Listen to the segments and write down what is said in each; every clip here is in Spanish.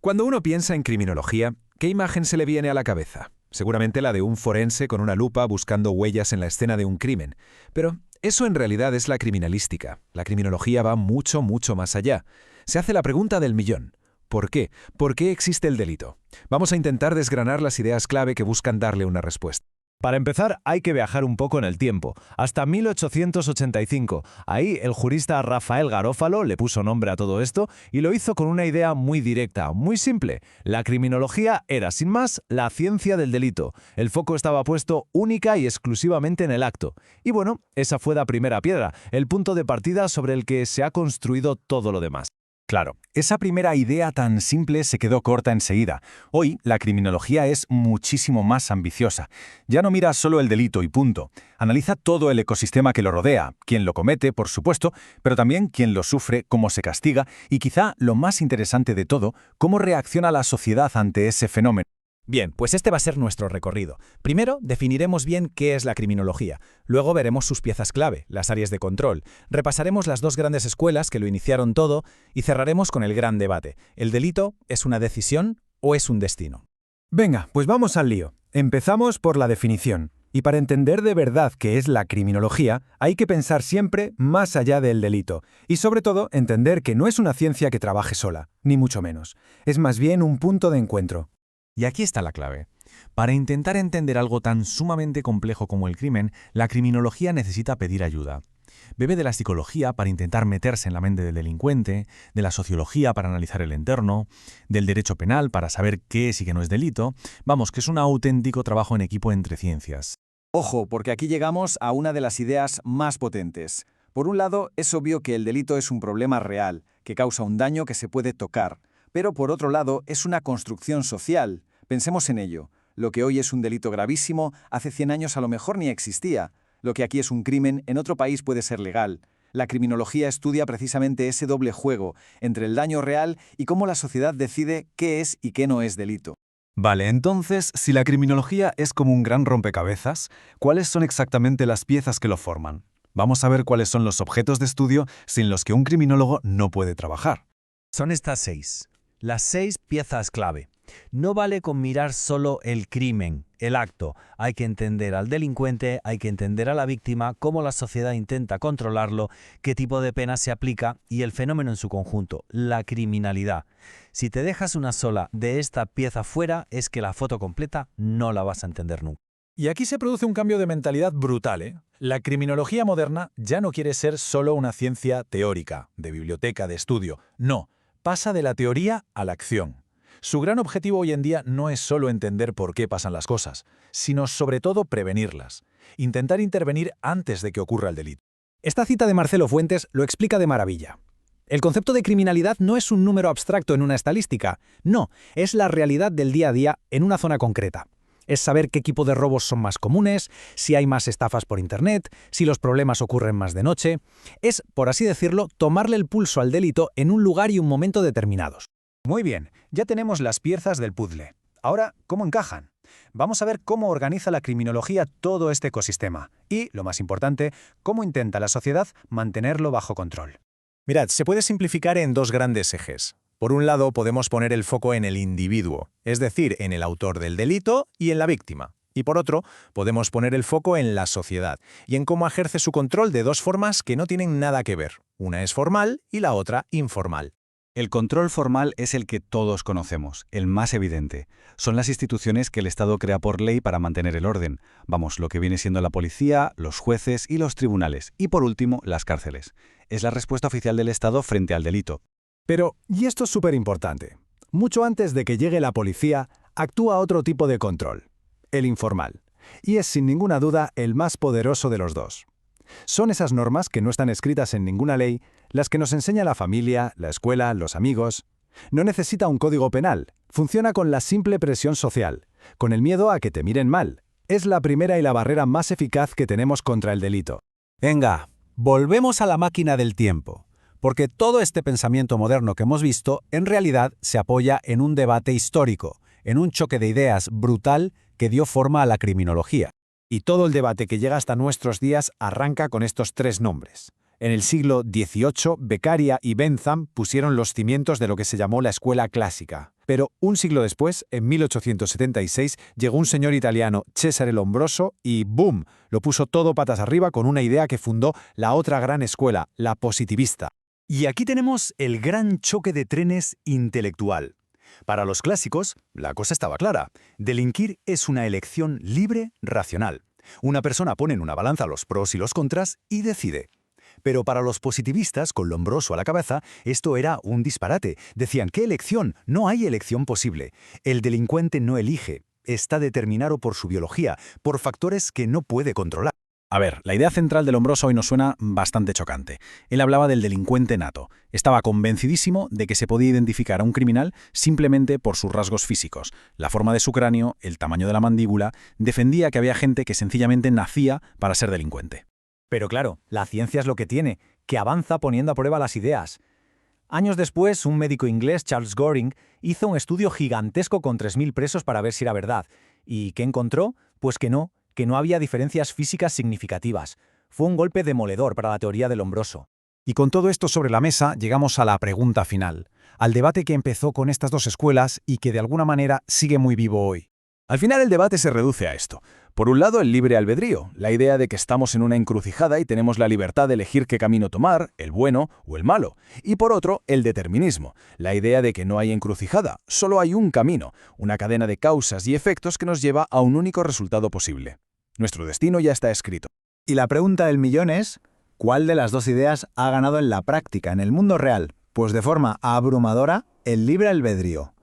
Cuando uno piensa en criminología, ¿qué imagen se le viene a la cabeza? Seguramente la de un forense con una lupa buscando huellas en la escena de un crimen. Pero eso en realidad es la criminalística. La criminología va mucho, mucho más allá. Se hace la pregunta del millón. ¿Por qué? ¿Por qué existe el delito? Vamos a intentar desgranar las ideas clave que buscan darle una respuesta. Para empezar, hay que viajar un poco en el tiempo, hasta 1885. Ahí el jurista Rafael Garófalo le puso nombre a todo esto y lo hizo con una idea muy directa, muy simple. La criminología era, sin más, la ciencia del delito. El foco estaba puesto única y exclusivamente en el acto. Y bueno, esa fue la primera piedra, el punto de partida sobre el que se ha construido todo lo demás. Claro, esa primera idea tan simple se quedó corta enseguida. Hoy, la criminología es muchísimo más ambiciosa. Ya no mira solo el delito y punto. Analiza todo el ecosistema que lo rodea, quién lo comete, por supuesto, pero también quién lo sufre, cómo se castiga y quizá lo más interesante de todo, cómo reacciona la sociedad ante ese fenómeno. Bien, pues este va a ser nuestro recorrido. Primero, definiremos bien qué es la criminología. Luego veremos sus piezas clave, las áreas de control. Repasaremos las dos grandes escuelas que lo iniciaron todo y cerraremos con el gran debate. ¿El delito es una decisión o es un destino? Venga, pues vamos al lío. Empezamos por la definición. Y para entender de verdad qué es la criminología, hay que pensar siempre más allá del delito. Y sobre todo, entender que no es una ciencia que trabaje sola, ni mucho menos. Es más bien un punto de encuentro. Y aquí está la clave. Para intentar entender algo tan sumamente complejo como el crimen, la criminología necesita pedir ayuda. Bebe de la psicología para intentar meterse en la mente del delincuente, de la sociología para analizar el entorno, del derecho penal para saber qué es y qué no es delito. Vamos, que es un auténtico trabajo en equipo entre ciencias. Ojo, porque aquí llegamos a una de las ideas más potentes. Por un lado, es obvio que el delito es un problema real, que causa un daño que se puede tocar. Pero por otro lado, es una construcción social. Pensemos en ello. Lo que hoy es un delito gravísimo, hace 100 años a lo mejor ni existía. Lo que aquí es un crimen, en otro país puede ser legal. La criminología estudia precisamente ese doble juego entre el daño real y cómo la sociedad decide qué es y qué no es delito. Vale, entonces, si la criminología es como un gran rompecabezas, ¿cuáles son exactamente las piezas que lo forman? Vamos a ver cuáles son los objetos de estudio sin los que un criminólogo no puede trabajar. Son estas 6. Las 6 piezas clave. No vale con mirar solo el crimen, el acto. Hay que entender al delincuente, hay que entender a la víctima, cómo la sociedad intenta controlarlo, qué tipo de pena se aplica y el fenómeno en su conjunto, la criminalidad. Si te dejas una sola de esta pieza fuera, es que la foto completa no la vas a entender nunca. Y aquí se produce un cambio de mentalidad brutal, ¿eh? La criminología moderna ya no quiere ser solo una ciencia teórica, de biblioteca, de estudio. No, pasa de la teoría a la acción. Su gran objetivo hoy en día no es solo entender por qué pasan las cosas, sino sobre todo prevenirlas. Intentar intervenir antes de que ocurra el delito. Esta cita de Marcelo Fuentes lo explica de maravilla. El concepto de criminalidad no es un número abstracto en una estadística. No, es la realidad del día a día en una zona concreta. Es saber qué tipo de robos son más comunes, si hay más estafas por Internet, si los problemas ocurren más de noche. Es, por así decirlo, tomarle el pulso al delito en un lugar y un momento determinados. Muy bien, ya tenemos las piezas del puzzle. Ahora, ¿cómo encajan? Vamos a ver cómo organiza la criminología todo este ecosistema y, lo más importante, cómo intenta la sociedad mantenerlo bajo control. Mirad, se puede simplificar en dos grandes ejes. Por un lado, podemos poner el foco en el individuo, es decir, en el autor del delito y en la víctima. Y por otro, podemos poner el foco en la sociedad y en cómo ejerce su control de dos formas que no tienen nada que ver. Una es formal y la otra informal. El control formal es el que todos conocemos, el más evidente. Son las instituciones que el Estado crea por ley para mantener el orden. Vamos, lo que viene siendo la policía, los jueces y los tribunales. Y por último, las cárceles. Es la respuesta oficial del Estado frente al delito. Pero, y esto es súper importante, mucho antes de que llegue la policía, actúa otro tipo de control, el informal. Y es sin ninguna duda el más poderoso de los dos. Son esas normas que no están escritas en ninguna ley, las que nos enseña la familia, la escuela, los amigos. No necesita un código penal, funciona con la simple presión social, con el miedo a que te miren mal. Es la primera y la barrera más eficaz que tenemos contra el delito. Venga, volvemos a la máquina del tiempo, porque todo este pensamiento moderno que hemos visto en realidad se apoya en un debate histórico, en un choque de ideas brutal que dio forma a la criminología. Y todo el debate que llega hasta nuestros días arranca con estos tres nombres. En el siglo XVIII, Beccaria y Bentham pusieron los cimientos de lo que se llamó la escuela clásica. Pero un siglo después, en 1876, llegó un señor italiano, Cesare Lombroso, y ¡boom!, lo puso todo patas arriba con una idea que fundó la otra gran escuela, la positivista. Y aquí tenemos el gran choque de trenes intelectual. Para los clásicos, la cosa estaba clara. Delinquir es una elección libre, racional. Una persona pone en una balanza los pros y los contras y decide. Pero para los positivistas, con Lombroso a la cabeza, esto era un disparate. Decían, ¿qué elección? No hay elección posible. El delincuente no elige. Está determinado por su biología, por factores que no puede controlar. A ver, la idea central de Lombroso hoy nos suena bastante chocante. Él hablaba del delincuente nato. Estaba convencidísimo de que se podía identificar a un criminal simplemente por sus rasgos físicos, la forma de su cráneo, el tamaño de la mandíbula. Defendía que había gente que sencillamente nacía para ser delincuente. Pero claro, la ciencia es lo que tiene, que avanza poniendo a prueba las ideas. Años después, un médico inglés, Charles Goring, hizo un estudio gigantesco con 3.000 presos para ver si era verdad. ¿Y qué encontró? Pues que no había diferencias físicas significativas. Fue un golpe demoledor para la teoría de Lombroso. Y con todo esto sobre la mesa, llegamos a la pregunta final, al debate que empezó con estas dos escuelas y que de alguna manera sigue muy vivo hoy. Al final el debate se reduce a esto. Por un lado, el libre albedrío, la idea de que estamos en una encrucijada y tenemos la libertad de elegir qué camino tomar, el bueno o el malo. Y por otro, el determinismo, la idea de que no hay encrucijada, solo hay un camino, una cadena de causas y efectos que nos lleva a un único resultado posible. Nuestro destino ya está escrito. Y la pregunta del millón es, ¿cuál de las dos ideas ha ganado en la práctica, en el mundo real? Pues de forma abrumadora, el libre albedrío.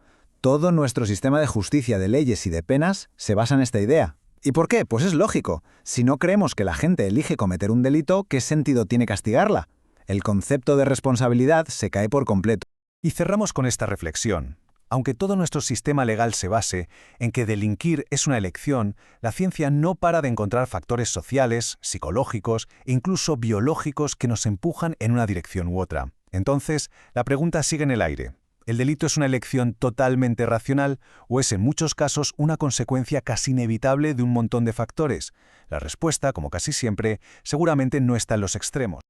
Todo nuestro sistema de justicia, de leyes y de penas se basa en esta idea. ¿Y por qué? Pues es lógico. Si no creemos que la gente elige cometer un delito, ¿qué sentido tiene castigarla? El concepto de responsabilidad se cae por completo. Y cerramos con esta reflexión. Aunque todo nuestro sistema legal se base en que delinquir es una elección, la ciencia no para de encontrar factores sociales, psicológicos e incluso biológicos que nos empujan en una dirección u otra. Entonces, la pregunta sigue en el aire. ¿El delito es una elección totalmente racional o es en muchos casos una consecuencia casi inevitable de un montón de factores? La respuesta, como casi siempre, seguramente no está en los extremos.